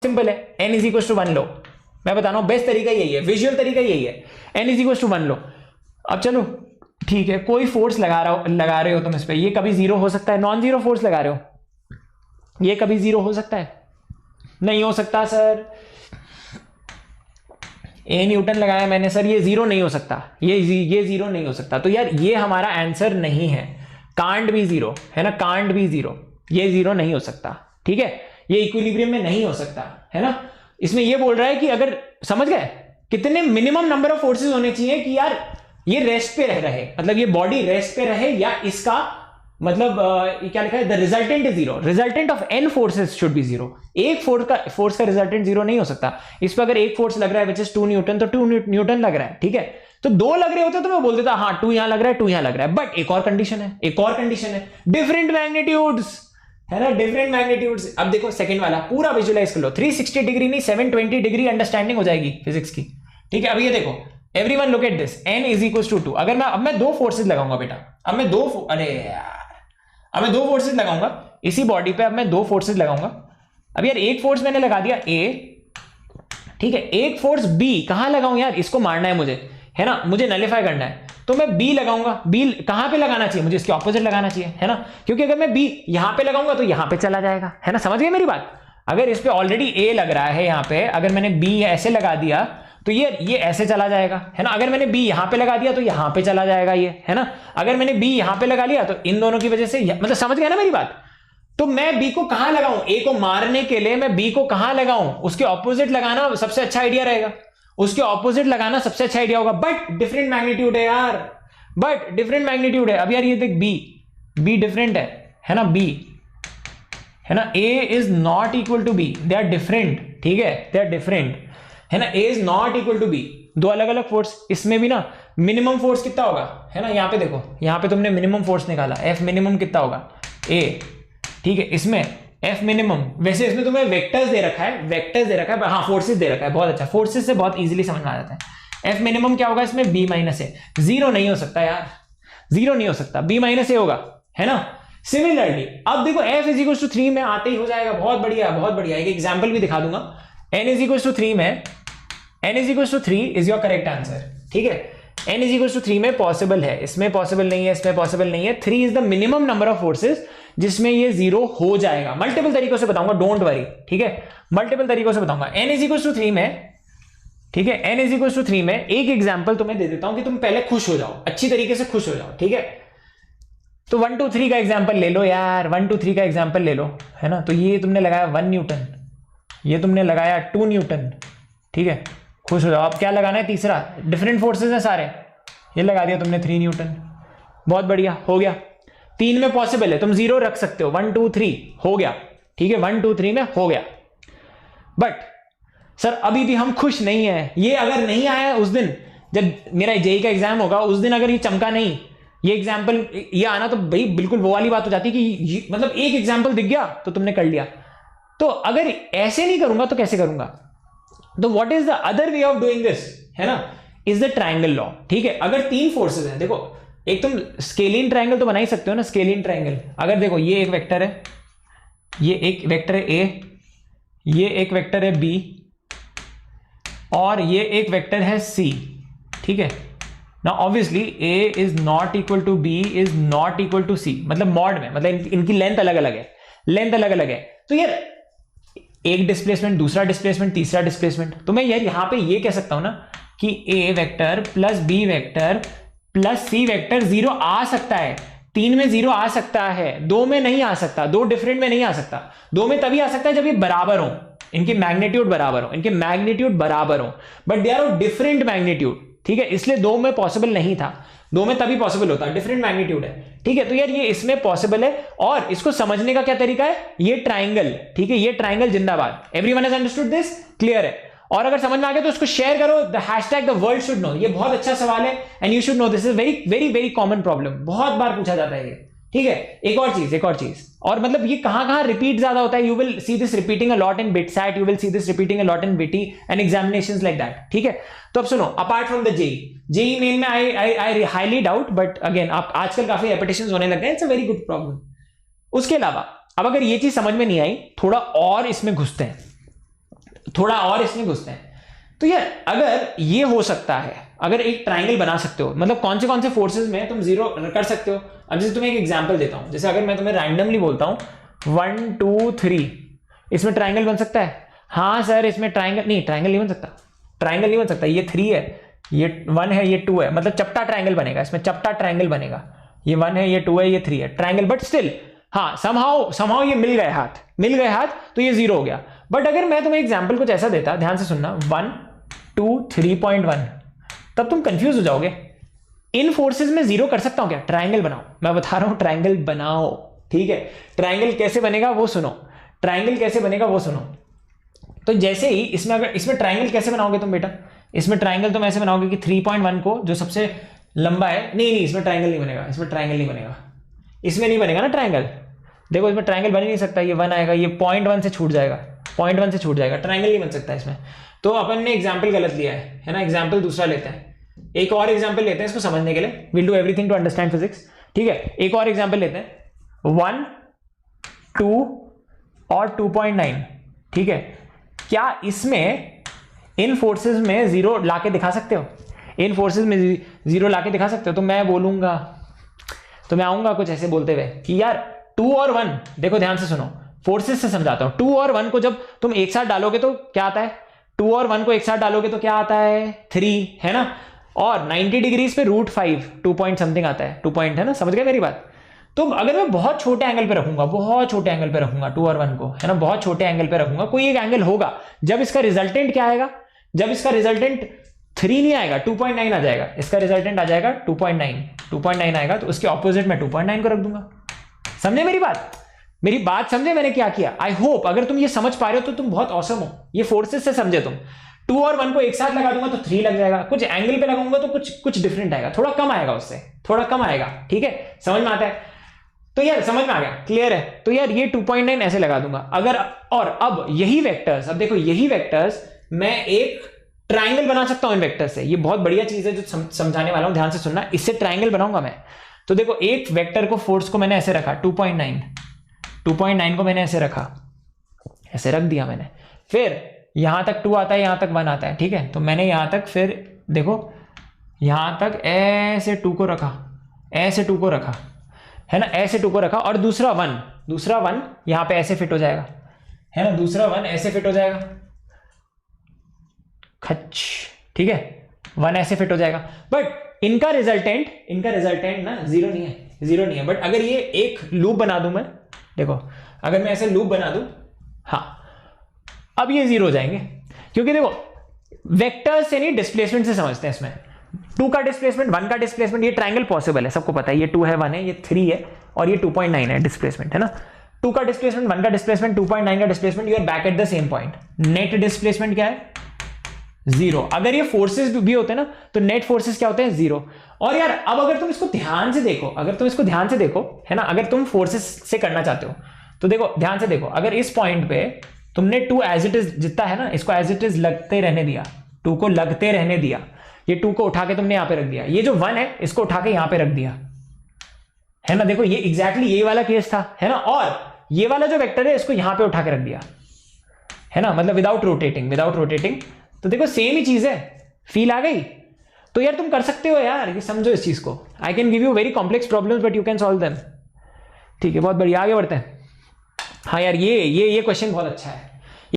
Simple है, n is equal to 1 लो, मैं बता रहा हूं बेस्ट तरीका यही है, विजुअल तरीका यही है, n इज इक्वल टू 1 लो। अब चलो ठीक है, कोई फोर्स लगा रहे हो तुम इस पे, ये कभी जीरो हो सकता है, नॉन जीरो फोर्स लगा रहे हो, ये कभी जीरो हो सकता है? नहीं हो सकता सर, ए न्यूटन लगाया मैंने सर, ये जीरो नहीं हो सकता, ये जीरो नहीं हो सकता। तो यार ये हमारा आंसर नहीं है, कांट बी जीरो, है ना, कांट बी जीरो, ये जीरो नहीं हो सकता, ठीक है, ये इक्विलिब्रियम में नहीं हो सकता, है ना। इसमें ये बोल रहा है कि अगर, समझ गए, कितने मिनिमम नंबर ऑफ फोर्सेस होने चाहिए कि यार ये रेस्ट पे रहे, मतलब ये बॉडी रेस्ट पे रहे, या इसका मतलब क्या लिखा है, the resultant is zero, resultant of n forces should be zero. एक फोर्स का रिजल्टेंट जीरो नहीं हो सकता। इस पर अगर एक फोर्स लग रहा है विच इज 2 न्यूटन, तो 2 न्यूटन लग रहा है, ठीक है। तो 2 लग रहे होते तो मैं बोल देता हाँ 2 यहां लग रहा है, 2 यहां लग रहा है, बट एक और कंडीशन है, एक और कंडीशन है, डिफरेंट मैग्नीट्यूड्स, है ना, डिफरेंट मैग्नीट्यूड्स। अब देखो सेकंड वाला पूरा विजुअलाइज कर लो, 360 डिग्री नहीं 720 डिग्री अंडरस्टैंडिंग हो जाएगी फिजिक्स की, ठीक है। अब ये देखो, everyone look at this, n is equal to 2। अगर अब मैं 2 फोर्सेस लगाऊंगा बेटा, अब मैं दो फोर्सेस लगाऊंगा इसी बॉडी पे, अब मैं 2 फोर्सेस लगाऊंगा। अब यार एक फोर्स मैंने लगा दिया A, ठीक है, एक फोर्स B कहां लगाऊं यार, इसको मारना है मुझे, है ना, मुझे नलिफाई करना है, तो मैं B लगाऊंगा। B कहां पे लगाना चाहिए, मुझे इसके ऑपोजिट लगाना चाहिए, है ना, क्योंकि अगर मैं B यहां पे लगाऊंगा तो यहां पे चला जाएगा, है ना, समझ गए मेरी बात। अगर इस पे ऑलरेडी A लग रहा है यहां पे, अगर मैंने B ऐसे लगा दिया तो ये ऐसे चला जाएगा, है ना। अगर मैंने B यहां पे लगा दिया तो यहां पे चला जाएगा ये, है ना। अगर मैंने B यहां पे लगा लिया तो इन दोनों की वजह से, मतलब समझ गया ना मेरी बात। तो मैं B को कहां लगाऊं, A को मारने के लिए मैं B को कहां लगाऊं, उसके ऑपोजिट लगाना सबसे अच्छा आइडिया रहेगा, उसके ऑपोजिट लगाना सबसे अच्छा आइडिया होगा। बट डिफरेंट मैग्नीट्यूड है यार, बट डिफरेंट मैग्नीट्यूड है। अब यार ये देख B डिफरेंट है ना, B है ना, A is not equal to B, they are different, ठीक है, दे आर डिफरेंट, है ना। A is not equal to B, दो अलग अलग फोर्स। इसमें भी ना मिनिमम फोर्स कितना होगा, है ना, यहां पे देखो, यहां पे तुमने मिनिमम फोर्स निकाला, F मिनिमम कितना होगा A, ठीक है। इसमें F मिनिमम, वैसे इसमें तुम्हें वेक्टर्स दे रखा है, हाँ फोर्सेस दे रखा है, बहुत अच्छा, फोर्सेस से बहुत इजीली समझ में आ जाता है। F मिनिमम क्या होगा इसमें, B माइनस ए, जीरो नहीं हो सकता यार, जीरो नहीं हो सकता, B माइनस ए होगा, है ना। सिमिलरली अब देखो F इज इक्वल टू 3 में आते ही हो जाएगा, बहुत बढ़िया बहुत बढ़िया। एक एग्जांपल भी दिखा दूंगा, n इज इक्वल टू 3 में, n is equal to 3 is your correct answer, ठीक है। n इज इक्वल टू 3 में पॉसिबल है, इसमें पॉसिबल नहीं है, इसमें पॉसिबल नहीं है। 3 is the minimum number of forces जिसमें ये जीरो हो जाएगा। मल्टीपल तरीकों से बताऊंगा, डोंट वरी, ठीक है, मल्टीपल तरीकों से बताऊंगा। n इज इक्वल टू 3 में, ठीक है, n इज इक्वल टू 3 में एक एग्जांपल तुम्हें दे देता हूं कि तुम पहले खुश हो जाओ, अच्छी तरीके से खुश हो जाओ, ठीक है। तो 1 2 3 का एग्जांपल ले लो यार, 1 2 3 का एग्जांपल ले लो, है ना। तो ये तुमने लगाया 1 न्यूटन, ये तुमने लगाया 2 न्यूटन, ठीक है, खुश हो जाओ। अब क्या लगाना है, तीसरा, डिफरेंट फोर्सेस हैं सारे, ये लगा दिया तुमने 3 न्यूटन, बहुत बढ़िया, हो गया। 3 में पॉसिबल है, तुम जीरो रख सकते हो, 1 2 3 हो गया, ठीक है, 1 2 3 में हो गया। बट सर अभी भी हम खुश नहीं है, ये अगर नहीं आया उस दिन जब मेरा जेई का एग्जाम होगा, उस दिन अगर ये चमका नहीं, ये एग्जाम्पल ये आना, तो भाई बिल्कुल वो वाली बात हो जाती कि मतलब एक एग्जाम्पल दिख गया तो तुमने कर लिया। तो अगर ऐसे नहीं करूंगा तो कैसे करूंगा, तो what is the other way of doing this, है ना, इज द ट्राइंगल लॉ, ठीक है। अगर 3 फोर्सेस हैं, देखो एक तुम स्केलिन ट्राइंगल तो बना ही सकते हो ना, स्केलिन ट्राइंगल। अगर देखो ये एक वेक्टर है, ये एक वेक्टर है A, ये एक वेक्टर है B, और ये एक वेक्टर है C, ठीक है। Now obviously A is not equal to B is not equal to C, मतलब मॉड में, मतलब इनकी लेंथ अलग अलग है, लेंथ अलग अलग है। तो यार एक डिस्प्लेसमेंट, दूसरा डिस्प्लेसमेंट, तीसरा डिस्प्लेसमेंट, तो मैं यार यहां पे ये कह सकता हूं ना कि A vector plus B vector plus C vector zero आ सकता है। 3 में जीरो आ सकता है, 2 में नहीं आ सकता, 2 डिफरेंट में नहीं आ सकता। 2 में तभी आ सकता है जब ये बराबर हो, इनके मैग्नीट्यूड बराबर हो, इनके मैग्नीट्यूड बराबर हो, but they are of different magnitude, ठीक है। इसलिए 2 में पॉसिबल नहीं था, 2 में तभी पॉसिबल होता है, डिफरेंट मैग्नीट्यूड है, ठीक है। तो यार ये इसमें पॉसिबल है, और इसको समझने का क्या तरीका है, ये ट्राइंगल, ठीक है, ये ट्राइंगल जिंदाबाद। Everyone has understood this, clear है। और अगर समझ में आ गया तो उसको शेयर करो, the hashtag the world should know. ये बहुत अच्छा सवाल है and you should know, this is very very very common problem, बहुत बार पूछा जाता है ये, ठीक है। एक और चीज, और मतलब ये कहां रिपीट ज्यादा होता है, you will see this repeating a lot in BITSAT, you will see this repeating a lot in बिटी एंड एग्जामिनेशंस लाइक दैट, ठीक है। तो अब सुनो, apart from the JEE Main में I highly doubt, but again आप आजकल काफी रेपिटेशंस होने लग गए, it's a very good problem. उसके अलावा अब अगर ये चीज समझ में नहीं आई, थोड़ा और इसमें घुसते हैं, तो थोड़ा और इसमें घुसते हैं। तो यार अगर ये हो सकता है, अगर एक ट्राइंगल बना सकते हो, मतलब कौन से फोर्सेस में तुम जीरो कर सकते हो। अब जैसे तुम्हें एक एग्जांपल देता हूं, जैसे अगर मैं तुम्हें रैंडमली बोलता हूं 1 2 3, इसमें ट्राइंगल बन सकता है? हाँ सर इसमें ट्राइंगल नहीं, ट्राइंगल नहीं बन सकता, ट्राइंगल नहीं बन सकता। ये 3 है, ये 1 है, ये 2 है, मतलब चपटा ट्राइंगल बनेगा, इसमें चपटा ट्राइंगल बनेगा। ये 1 है, ये 2 है, ये 3 है, ट्राइंगल। बट स्टिल हाँ समहाउ ये मिल गए हाथ, तो ये जीरो हो गया। बट अगर मैं तुम्हें एग्जांपल कुछ ऐसा देता, ध्यान से सुनना, 1 2 3.1, तब तुम कंफ्यूज हो जाओगे। इन फोर्सेस में जीरो कर सकता हूं क्या? ट्राइंगल बनाओ, मैं बता रहा हूं ट्राइंगल बनाओ, ठीक है। ट्राइंगल कैसे बनेगा वो सुनो, ट्राइंगल कैसे बनेगा वो सुनो। तो जैसे ही इसमें, अगर इसमें ट्राइंगल कैसे बनाओगे तुम बेटा, इसमें ट्राइंगल तुम ऐसे बनाओगे कि 3.1 को जो सबसे लंबा है, नहीं इसमें ट्राइंगल नहीं बनेगा, इसमें ट्राइंगल नहीं बनेगा, इसमें नहीं बनेगा ना ट्राइंगल। देखो इसमें ट्राइंगल बन ही नहीं सकता, ये 1 आएगा, ये 0.1 से छूट जाएगा, 0.1 से छूट जाएगा, ट्राइंगल नहीं बन सकता इसमें। तो अपन ने एग्जाम्पल गलत लिया है ना, एग्जाम्पल दूसरा लेते हैं, एक और एग्जाम्पल लेते हैं इसको समझने के लिए। Will do everything to understand physics, ठीक है। एक और एग्जाम्पल लेते हैं, 1 2 और 2.9, ठीक है। क्या इसमें इन फोर्सेस में जीरो लाके दिखा सकते हो? इन फोर्सेस में जीरो लाके दिखा सकते हो? तो मैं बोलूंगा, तो मैं आऊंगा कुछ ऐसे बोलते हुए कि यार 2 और 1, देखो ध्यान से सुनो, फोर्सेस से समझाता हूं। 2 और 1 को जब तुम एक साथ डालोगे तो क्या आता है? 2 और 1 को एक साथ डालोगे तो क्या आता है? 3, है ना। और 90 डिग्रीज पे √5, 2 पॉइंट समथिंग आता है, 2 पॉइंट, है ना। समझ गए मेरी बात? तो अगर मैं बहुत छोटे एंगल पे रखूंगा, बहुत छोटे एंगल पे रखूंगा 2 और 1 को, है ना, बहुत छोटे एंगल पे रखूंगा, कोई एक एंगल होगा, जब इसका रिजल्टेंट क्या आएगा? जब इसका रिजल्टेंट 3 नहीं आएगा, 2.9 आ जाएगा, इसका रिजल्टेंट आ जाएगा 2.9 आएगा, तो उसके ऑपोजिट में 2.9 को रख दूंगा। समझे मेरी बात? मेरी बात समझे मैंने क्या किया? आई होप अगर तुम ये समझ पा रहे हो तो तुम बहुत ऑसम हो, ये फोर्सेस से समझे तुम। 2 और 1 को एक साथ लगा दूंगा तो 3 लग जाएगा, कुछ एंगल पे लगाऊंगा तो कुछ डिफरेंट आएगा, थोड़ा कम आएगा, उससे थोड़ा कम आएगा, ठीक है। समझ में आता है? तो यार समझ में आ गया, क्लियर है? तो यार ये 2.9 ऐसे लगा दूंगा अगर, और अब यही वेक्टर्स, अब देखो यही वेक्टर्स मैं एक ट्राइंगल बना सकता हूं इन वेक्टर से। ये बहुत बढ़िया चीज है जो समझाने वाला हूं, ध्यान से सुनना, इससे ट्राइंगल बनाऊंगा मैं। तो देखो एक वेक्टर को, फोर्स को मैंने ऐसे रखा 2.9 को मैंने ऐसे रखा, ऐसे रख दिया मैंने, फिर यहां तक 2 आता है, यहां तक 1 आता है, ठीक है। तो मैंने यहां तक, फिर देखो यहां तक ऐसे 2 को रखा, ऐसे 2 को रखा, है ना, ऐसे 2 को रखा, और दूसरा 1 यहां पे ऐसे फिट हो जाएगा, है ना, दूसरा 1 ऐसे फिट हो जाएगा, खच, ठीक है, 1 ऐसे फिट हो जाएगा। बट इनका रिजल्टेंट ना जीरो नहीं है। बट अगर ये एक लूप बना दूं मैं, देखो अगर मैं ऐसे लूप बना दूं, हाँ, अब ये जीरो हो जाएंगे, क्योंकि देखो वेक्टर से नहीं, डिस्प्लेसमेंट से समझते हैं इसमें। 2 का डिस्प्लेसमेंट, 1 का डिस्प्लेसमेंट, ये ट्राइंगल पॉसिबल है, सबको पता है, ये 2 है, 1 है, ये 3 है, और ये 2.9 है डिस्प्लेसमेंट, है ना। 2 का डिस्प्लेसमेंट, 1 का डिस्प्लेसमेंट, 2.9 का displacement, you are back at the same point. Net displacement क्या है? जीरो। अगर ये फोर्सेस भी होते हैं ना, तो नेट फोर्सेस क्या होते हैं? जीरो। और यार अब अगर तुम इसको ध्यान से देखो, है ना, अगर तुम फोर्सेस से करना चाहते हो तो देखो ध्यान से देखो, अगर इस पॉइंट पे तुमने 2 एज इट इज जितना है ना, इसको एज इट इज लगते रहने दिया, 2 को लगते रहने दिया, ये 2 को उठा के तुमने यहां पे रख दिया, ये जो 1 है इसको उठा के यहां पे रख दिया, है ना। देखो ये एग्जैक्टली ये वाला केस था, है ना। और ये वाला जो वेक्टर है इसको यहां पे उठा के रख दिया, है ना, मतलब विदाउट रोटेटिंग। तो देखो सेम ही चीज है, फील आ गई? तो यार तुम कर सकते हो यार, ये समझो इस चीज को। I can give you very complex problems but you can solve them, ठीक है। बहुत बढ़िया, आगे बढ़ते हैं। हाँ यार ये क्वेश्चन बहुत अच्छा है।